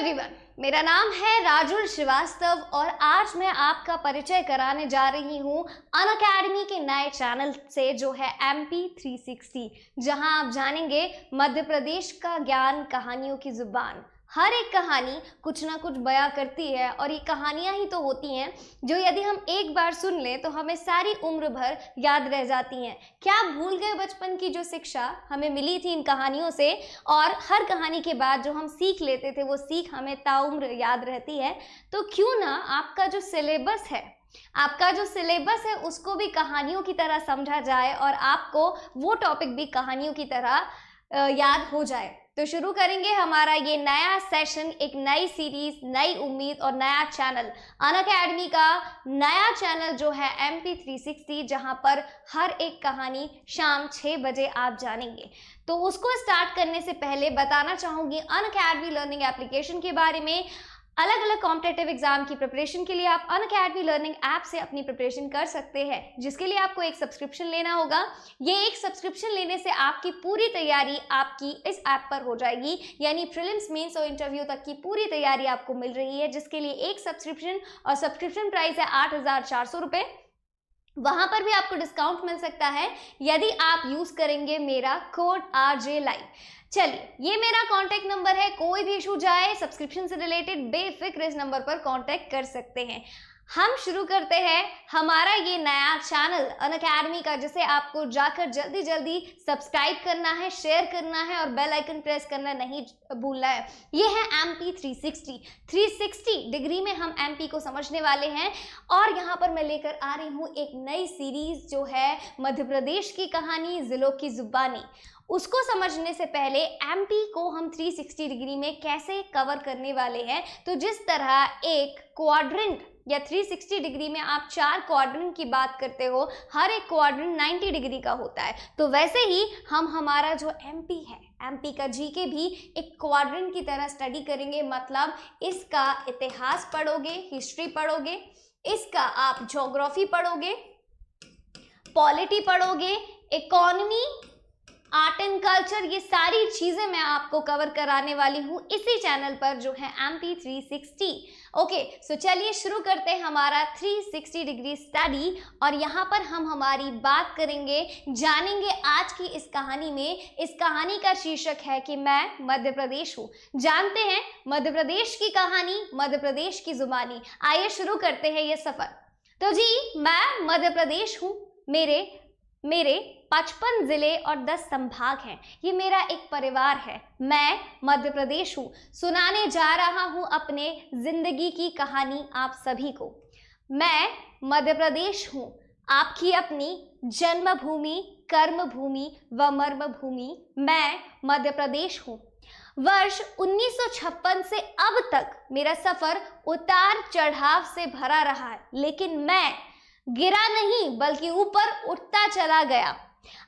Everyone, मेरा नाम है राजुल श्रीवास्तव और आज मैं आपका परिचय कराने जा रही हूँ अनअकैडमी के नए चैनल से जो है MP 360, जहां आप जानेंगे मध्य प्रदेश का ज्ञान कहानियों की जुबान। हर एक कहानी कुछ ना कुछ बयां करती है और ये कहानियां ही तो होती हैं जो यदि हम एक बार सुन लें तो हमें सारी उम्र भर याद रह जाती हैं। क्या आप भूल गए बचपन की जो शिक्षा हमें मिली थी इन कहानियों से, और हर कहानी के बाद जो हम सीख लेते थे वो सीख हमें ताउम्र याद रहती है? तो क्यों ना आपका जो सिलेबस है उसको भी कहानियों की तरह समझा जाए और आपको वो टॉपिक भी कहानियों की तरह याद हो जाए। तो शुरू करेंगे हमारा ये नया सेशन, एक नई सीरीज, नई उम्मीद और नया चैनल, अनअकैडमी का नया चैनल जो है MP 360, जहां पर हर एक कहानी शाम 6 बजे आप जानेंगे। तो उसको स्टार्ट करने से पहले बताना चाहूंगी अनअकैडमी लर्निंग एप्लीकेशन के बारे में। अलग अलग कॉम्पिटिटिव एग्जाम की प्रिपरेशन के लिए आप अनअकैडमी लर्निंग ऐप से अपनी प्रिपरेशन कर सकते हैं, जिसके लिए आपको एक सब्सक्रिप्शन लेना होगा। ये एक सब्सक्रिप्शन लेने से आपकी पूरी तैयारी आपकी इस ऐप पर हो जाएगी, यानी प्रीलिम्स, मेंस और इंटरव्यू तक की पूरी तैयारी आपको मिल रही है, जिसके लिए एक सब्सक्रिप्शन, और सब्सक्रिप्शन प्राइस है 8,400 रुपये। वहां पर भी आपको डिस्काउंट मिल सकता है यदि आप यूज करेंगे मेरा कोड RJ Live। चलिए, ये मेरा कांटेक्ट नंबर है, कोई भी इशू जाए सब्सक्रिप्शन से रिलेटेड बेफिक्र इस नंबर पर कांटेक्ट कर सकते हैं। हम शुरू करते हैं हमारा ये नया चैनल अनअकैडमी का, जिसे आपको जाकर जल्दी जल्दी सब्सक्राइब करना है, शेयर करना है और बेल आइकन प्रेस करना नहीं भूलना है। ये है MP 360। 360 डिग्री में हम MP को समझने वाले हैं और यहाँ पर मैं लेकर आ रही हूँ एक नई सीरीज जो है मध्य प्रदेश की कहानी, जिलों की जुबानी। उसको समझने से पहले MP को हम 360 डिग्री में कैसे कवर करने वाले हैं, तो जिस तरह एक क्वाड्रेंट या 360 डिग्री में आप 4 क्वाड्रेंट की बात करते हो, हर एक क्वाड्रेंट 90 डिग्री का होता है, तो वैसे ही हम हमारा जो MP है, MP का GK भी एक क्वाड्रेंट की तरह स्टडी करेंगे। मतलब इसका इतिहास पढ़ोगे, हिस्ट्री पढ़ोगे, इसका आप ज्योग्राफी पढ़ोगे, पॉलिटी पढ़ोगे, इकोनॉमी, आर्ट एंड कल्चर, ये सारी चीजें मैं आपको कवर कराने वाली हूँ इसी चैनल पर जो है MP 360। ओके, सो चलिए शुरू करते हैं हमारा 360 डिग्री स्टडी। और यहाँ पर हम हमारी बात करेंगे, जानेंगे आज की इस कहानी में। इस कहानी का शीर्षक है कि मैं मध्य प्रदेश हूँ। जानते हैं मध्य प्रदेश की कहानी, मध्य प्रदेश की जुबानी। आइए शुरू करते हैं ये सफर। तो जी, मैं मध्य प्रदेश हूँ। मेरे 55 जिले और 10 संभाग हैं। ये मेरा एक परिवार है। मैं मध्य प्रदेश हूँ। सुनाने जा रहा हूँ अपने जिंदगी की कहानी आप सभी को। मैं मध्य प्रदेश हूँ, आपकी अपनी जन्मभूमि, कर्मभूमि व मर्मभूमि। मैं मध्य प्रदेश हूँ। वर्ष 1956 से अब तक मेरा सफर उतार चढ़ाव से भरा रहा है, लेकिन मैं गिरा नहीं बल्कि ऊपर उठता चला गया।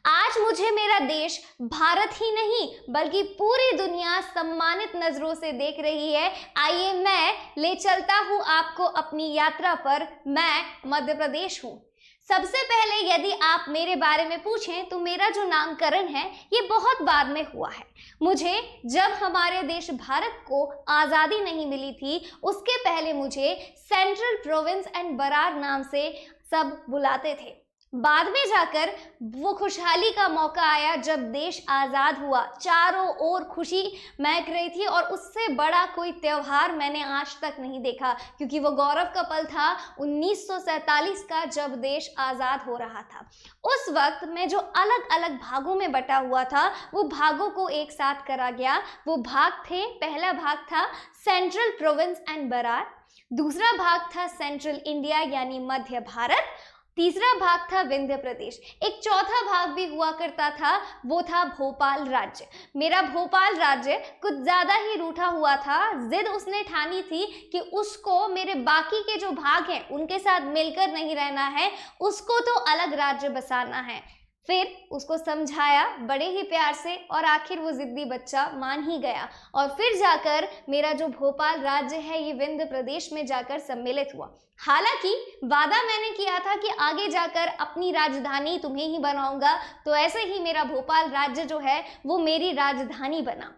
आज मुझे मेरा देश, भारत ही नहीं बल्कि पूरी दुनिया सम्मानित नजरों से देख रही है। आइए मैं ले चलता हूँ आपको अपनी यात्रा पर। मैं मध्य प्रदेश हूँ। सबसे पहले यदि आप मेरे बारे में पूछें तो मेरा जो नामकरण है ये बहुत बाद में हुआ है। मुझे जब हमारे देश भारत को आज़ादी नहीं मिली थी, उसके पहले मुझे सेंट्रल प्रोविंस एंड बरार नाम से सब बुलाते थे। बाद में जाकर वो खुशहाली का मौका आया जब देश आज़ाद हुआ। चारों ओर खुशी महक रही थी और उससे बड़ा कोई त्योहार मैंने आज तक नहीं देखा, क्योंकि वो गौरव का पल था 1947 का, जब देश आज़ाद हो रहा था। उस वक्त में जो अलग अलग भागों में बटा हुआ था, वो भागों को एक साथ करा गया। वो भाग थे, पहला भाग था सेंट्रल प्रोविंस एंड बरार, दूसरा भाग था सेंट्रल इंडिया यानी मध्य भारत, तीसरा भाग था विंध्य प्रदेश, एक चौथा भाग भी हुआ करता था, वो था भोपाल राज्य। मेरा भोपाल राज्य कुछ ज्यादा ही रूठा हुआ था। जिद उसने ठानी थी कि उसको मेरे बाकी के जो भाग हैं उनके साथ मिलकर नहीं रहना है, उसको तो अलग राज्य बसाना है। फिर उसको समझाया बड़े ही प्यार से और आखिर वो जिद्दी बच्चा मान ही गया और फिर जाकर मेरा जो भोपाल राज्य है ये विंध्य प्रदेश में जाकर सम्मिलित हुआ। हालांकि वादा मैंने किया था कि आगे जाकर अपनी राजधानी तुम्हें ही बनाऊंगा, तो ऐसे ही मेरा भोपाल राज्य जो है वो मेरी राजधानी बना।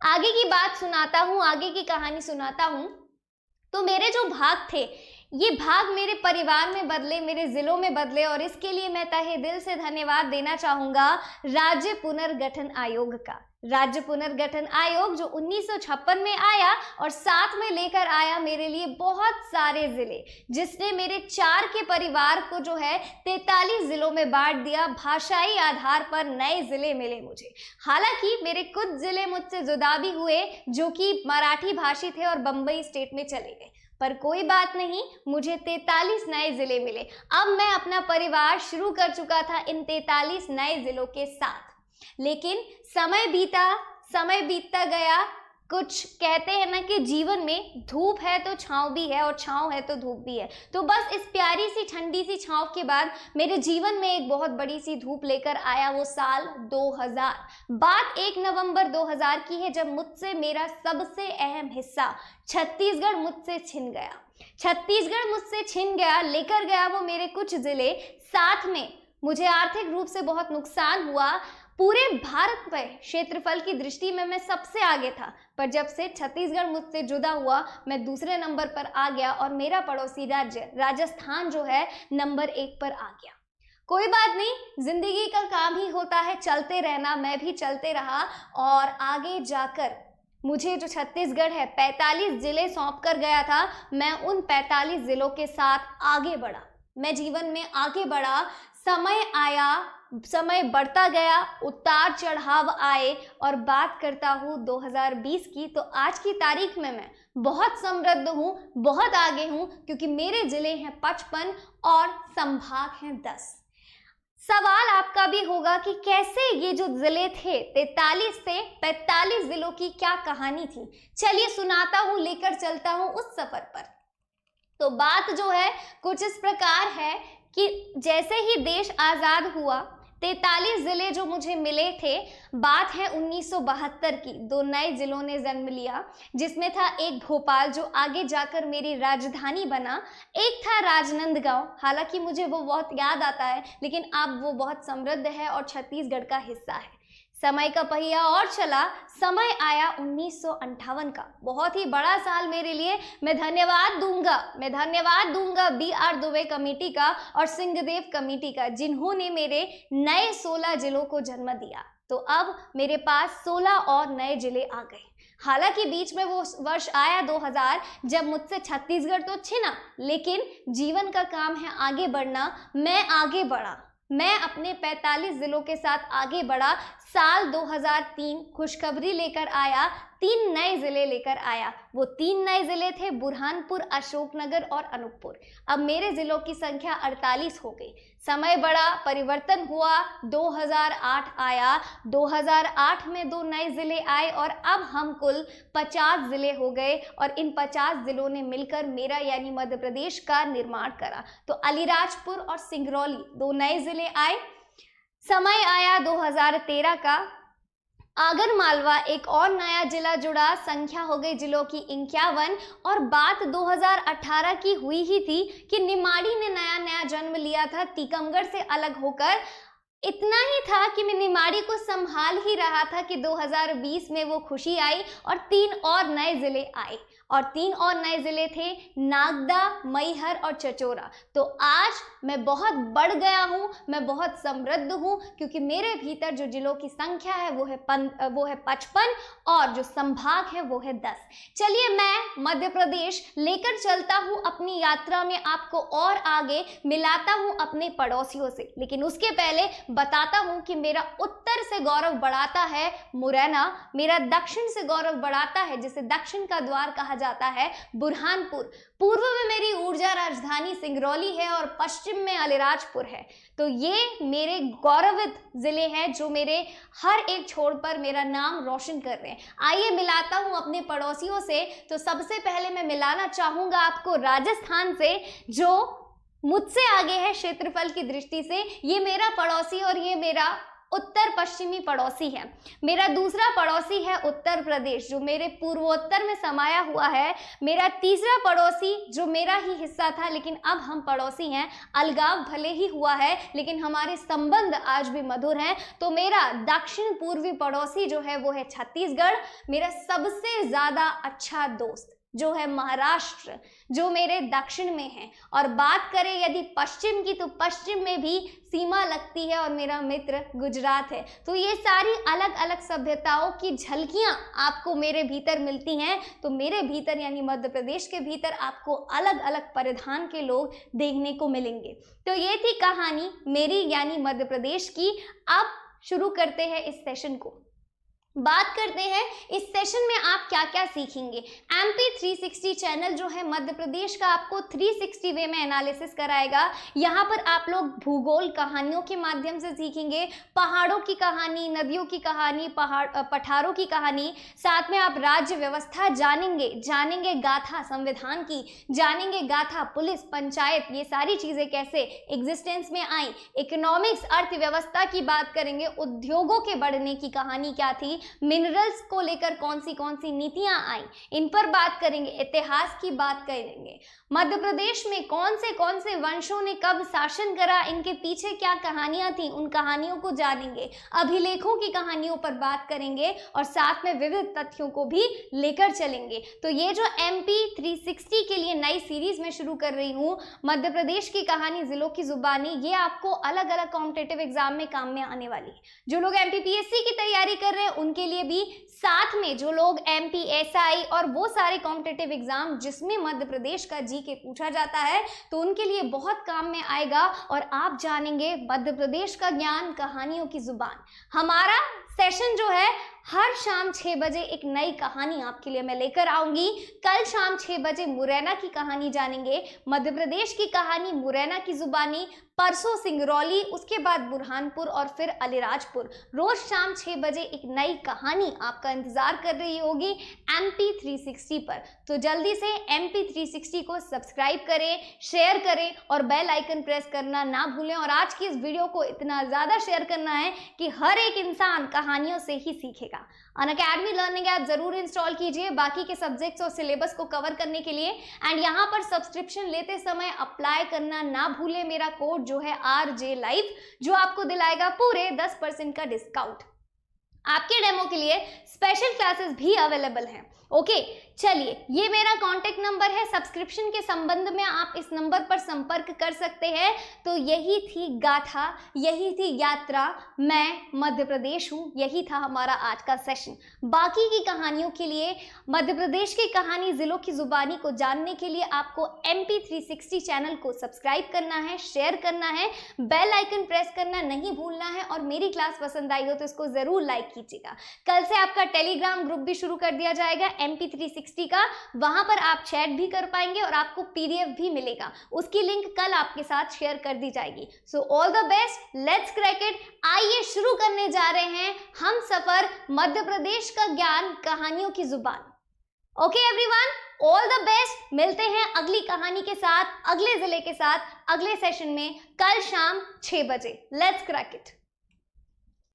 आगे की बात सुनाता हूँ, आगे की कहानी सुनाता हूँ। तो मेरे जो भाग थे, ये भाग मेरे परिवार में बदले, मेरे जिलों में बदले, और इसके लिए मैं तहे दिल से धन्यवाद देना चाहूंगा राज्य पुनर्गठन आयोग का। राज्य पुनर्गठन आयोग जो 1956 में आया और साथ में लेकर आया मेरे लिए बहुत सारे जिले, जिसने मेरे 4 के परिवार को जो है 43 जिलों में बांट दिया। भाषाई आधार पर नए जिले मिले मुझे। हालांकि मेरे कुछ जिले मुझसे जुदा भी हुए जो कि मराठी भाषी थे और बंबई स्टेट में चले गए, पर कोई बात नहीं, मुझे 43 नए जिले मिले। अब मैं अपना परिवार शुरू कर चुका था इन 43 नए जिलों के साथ। लेकिन समय बीतता गया। कुछ कहते हैं ना कि जीवन में धूप है तो छांव भी है और छांव है तो धूप भी है। तो बस इस प्यारी सी ठंडी सी छांव के बाद मेरे जीवन में एक बहुत बड़ी सी धूप लेकर आया वो साल 2000। बात 1 नवंबर 2000 की है, जब मुझसे मेरा सबसे अहम हिस्सा छत्तीसगढ़ मुझसे छिन गया। छत्तीसगढ़ मुझसे छिन गया, लेकर गया वो मेरे कुछ जिले, साथ में मुझे आर्थिक रूप से बहुत नुकसान हुआ। पूरे भारत में क्षेत्रफल की दृष्टि में मैं सबसे आगे था, पर जब से छत्तीसगढ़ मुझसे जुदा हुआ मैं दूसरे नंबर पर आ गया और मेरा पड़ोसी राज्य राजस्थान जो है नंबर 1 पर आ गया। कोई बात नहीं, जिंदगी का काम ही होता है चलते रहना। मैं भी चलते रहा और आगे जाकर मुझे जो छत्तीसगढ़ है 45 जिले सौंप कर गया था, मैं उन 45 जिलों के साथ आगे बढ़ा। मैं जीवन में आगे बढ़ा। समय आया, समय बढ़ता गया, उतार चढ़ाव आए, और बात करता हूँ 2020 की, तो आज की तारीख में मैं बहुत समृद्ध हूँ, बहुत आगे हूँ, क्योंकि मेरे जिले हैं 55 और संभाग हैं 10। सवाल आपका भी होगा कि कैसे ये जो जिले थे 43 से 45 जिलों की क्या कहानी थी। चलिए सुनाता हूँ, लेकर चलता हूँ उस सफर पर। तो बात जो है कुछ इस प्रकार है कि जैसे ही देश आज़ाद हुआ 43 जिले जो मुझे मिले थे, बात है 1972 की। 2 नए जिलों ने जन्म लिया, जिसमें था एक भोपाल जो आगे जाकर मेरी राजधानी बना, एक था राजनांदगांव। हालांकि मुझे वो बहुत याद आता है, लेकिन अब वो बहुत समृद्ध है और छत्तीसगढ़ का हिस्सा है। समय का पहिया और चला, समय आया 1958 का, बहुत ही बड़ा साल मेरे लिए। मैं धन्यवाद दूंगा BR दुबे कमेटी का और सिंहदेव कमेटी का, जिन्होंने मेरे नए 16 जिलों को जन्म दिया। तो अब मेरे पास 16 और नए जिले आ गए। हालांकि बीच में वो वर्ष आया 2000, जब मुझसे छत्तीसगढ़ तो छिना, लेकिन जीवन का काम है आगे बढ़ना। मैं आगे बढ़ा, मैं अपने 45 जिलों के साथ आगे बढ़ा। साल 2003 खुशखबरी लेकर आया, 3 नए जिले लेकर आया। वो 3 नए जिले थे बुरहानपुर, अशोकनगर और अनूपपुर। अब मेरे जिलों की संख्या 48 हो गई। समय बड़ा, परिवर्तन हुआ। 2008 आया, 2008 में 2 नए जिले आए और अब हम कुल 50 जिले हो गए, और इन 50 जिलों ने मिलकर मेरा यानी मध्य प्रदेश का निर्माण करा। तो अलीराजपुर और सिंगरौली 2 नए जिले आए। समय आया 2013 का, आगर मालवा एक और नया जिला जुड़ा, संख्या हो गई जिलों की 51। और बात 2018 की हुई ही थी कि निमाड़ी ने नया जन्म लिया था टीकमगढ़ से अलग होकर। इतना ही था कि मैं निमाड़ी को संभाल ही रहा था कि 2020 में वो खुशी आई और 3 और नए जिले आए, और 3 और नए जिले थे नागदा, मैहर और चचोरा। तो आज मैं बहुत बढ़ गया हूँ, मैं बहुत समृद्ध हूँ, क्योंकि मेरे भीतर जो जिलों की संख्या है वो है 55 और जो संभाग है वो है 10। चलिए मैं मध्य प्रदेश लेकर चलता हूँ अपनी यात्रा में, आपको और आगे मिलाता हूँ अपने पड़ोसियों से। लेकिन उसके पहले बताता हूँ कि मेरा उत्तर से गौरव बढ़ाता है मुरैना, मेरा दक्षिण से गौरव बढ़ाता है, जिसे दक्षिण का द्वार कहा जाता है, बुरहानपुर। पूर्व में मेरी ऊर्जा राजधानी सिंगरौली है और पश्चिम में अलीराजपुर है। तो ये मेरे गौरवित जिले हैं जो मेरे हर एक छोर पर मेरा नाम रोशन कर रहे हैं। आइए मिलाता हूं अपने पड़ोसियों से। तो सबसे पहले मैं मिलाना चाहूंगा आपको राजस्थान से, जो मुझसे आगे है क्षेत्रफल की दृष्टि से। ये मेरा पड़ोसी और ये मेरा उत्तर पश्चिमी पड़ोसी है। मेरा दूसरा पड़ोसी है उत्तर प्रदेश, जो मेरे पूर्वोत्तर में समाया हुआ है। मेरा तीसरा पड़ोसी जो मेरा ही हिस्सा था, लेकिन अब हम पड़ोसी हैं, अलगाव भले ही हुआ है लेकिन हमारे संबंध आज भी मधुर हैं। तो मेरा दक्षिण पूर्वी पड़ोसी जो है वो है छत्तीसगढ़। मेरा सबसे ज्यादा अच्छा दोस्त जो है महाराष्ट्र, जो मेरे दक्षिण में है। और बात करें यदि पश्चिम की, तो पश्चिम में भी सीमा लगती है और मेरा मित्र गुजरात है। तो ये सारी अलग अलग सभ्यताओं की झलकियां आपको मेरे भीतर मिलती हैं। तो मेरे भीतर यानी मध्य प्रदेश के भीतर आपको अलग अलग परिधान के लोग देखने को मिलेंगे। तो ये थी कहानी मेरी यानी मध्य प्रदेश की। अब शुरू करते हैं इस सेशन को। बात करते हैं इस सेशन में आप क्या क्या सीखेंगे। MP 360 चैनल जो है मध्य प्रदेश का आपको 360 वे में एनालिसिस कराएगा। यहाँ पर आप लोग भूगोल कहानियों के माध्यम से सीखेंगे, पहाड़ों की कहानी, नदियों की कहानी, पठारों की कहानी, साथ में आप राज्य व्यवस्था जानेंगे गाथा संविधान की, जानेंगे गाथा पुलिस पंचायत, ये सारी चीजें कैसे एग्जिस्टेंस में आई। इकोनॉमिक्स अर्थव्यवस्था की बात करेंगे, उद्योगों के बढ़ने की कहानी क्या थी, मिनरल्स को लेकर कौन सी नीतियां आई, इन पर बात करेंगे। इतिहास की बात करेंगे, मध्य प्रदेश में कौन से वंशों ने कब शासन करा, इनके पीछे क्या कहानियां थी, उन कहानियों को जानेंगे। अभिलेखों की कहानियों पर बात करेंगे और साथ में विविध तथ्यों को भी लेकर चलेंगे। तो ये जो MP 360 के लिए नई सीरीज में शुरू कर रही हूँ, मध्य प्रदेश की कहानी जिलों की जुबानी, ये आपको अलग अलग कॉम्पिटिटिव एग्जाम में काम में आने वाली है। जो लोग MPPSC की तैयारी कर रहे हैं उनके लिए भी, साथ में जो लोग MPSI और वो सारे कॉम्पिटिटिव एग्जाम जिसमें मध्य प्रदेश का जीके पूछा जाता है, तो उनके लिए बहुत काम में आएगा। और आप जानेंगे मध्य प्रदेश का ज्ञान, कहानियों की जुबान। हमारा सेशन जो है हर शाम 6 बजे एक नई कहानी आपके लिए मैं लेकर आऊंगी। कल शाम 6 बजे मुरैना की कहानी जानेंगे, मध्य प्रदेश की कहानी मुरैना की जुबानी। परसों सिंगरौली, उसके बाद बुरहानपुर और फिर अलीराजपुर। रोज शाम 6 बजे एक नई कहानी आपका इंतजार कर रही होगी MP 360 पर। तो जल्दी से MP 360 को सब्सक्राइब करें, शेयर करें और बेल आइकन प्रेस करना ना भूलें। और आज की इस वीडियो को इतना ज़्यादा शेयर करना है कि हर एक इंसान कहानियों से ही सीखेगा। अनअकैडमी लर्निंग ऐप जरूर इंस्टॉल कीजिए बाकी के सब्जेक्ट्स और सिलेबस को कवर करने के लिए। एंड यहाँ पर सब्सक्रिप्शन लेते समय अप्लाई करना ना भूलें मेरा कोड जो है RJ Live, जो आपको दिलाएगा पूरे 10% का डिस्काउंट। आपके डेमो के लिए स्पेशल क्लासेस भी अवेलेबल हैं। ओके, चलिए, ये मेरा कांटेक्ट नंबर है। सब्सक्रिप्शन के संबंध में आप इस नंबर पर संपर्क कर सकते हैं। तो यही थी गाथा, यही थी यात्रा, मैं मध्य प्रदेश हूँ, यही था हमारा आज का सेशन। बाकी की कहानियों के लिए, मध्य प्रदेश की कहानी जिलों की जुबानी को जानने के लिए आपको MP 360 चैनल को सब्सक्राइब करना है, शेयर करना है, बेल आइकन प्रेस करना नहीं भूलना है। और मेरी क्लास पसंद आई हो तो इसको जरूर लाइक कीजिएगा। कल से आपका टेलीग्राम ग्रुप भी शुरू कर दिया जाएगा MP 360 का, वहां पर आप चैट भी कर पाएंगे और आपको PDF भी मिलेगा। उसकी लिंक कल आपके साथ शेयर कर दी जाएगी। So all the best, let's crack it. आइए शुरू करने जा रहे हैं हम सफर मध्य प्रदेश का ज्ञान, कहानियों की जुबान। Okay everyone, all the best. मिलते हैं अगली कहानी के साथ, अगले जिले के साथ, अगले सेशन में कल शाम 6 बजे। Let's crack it.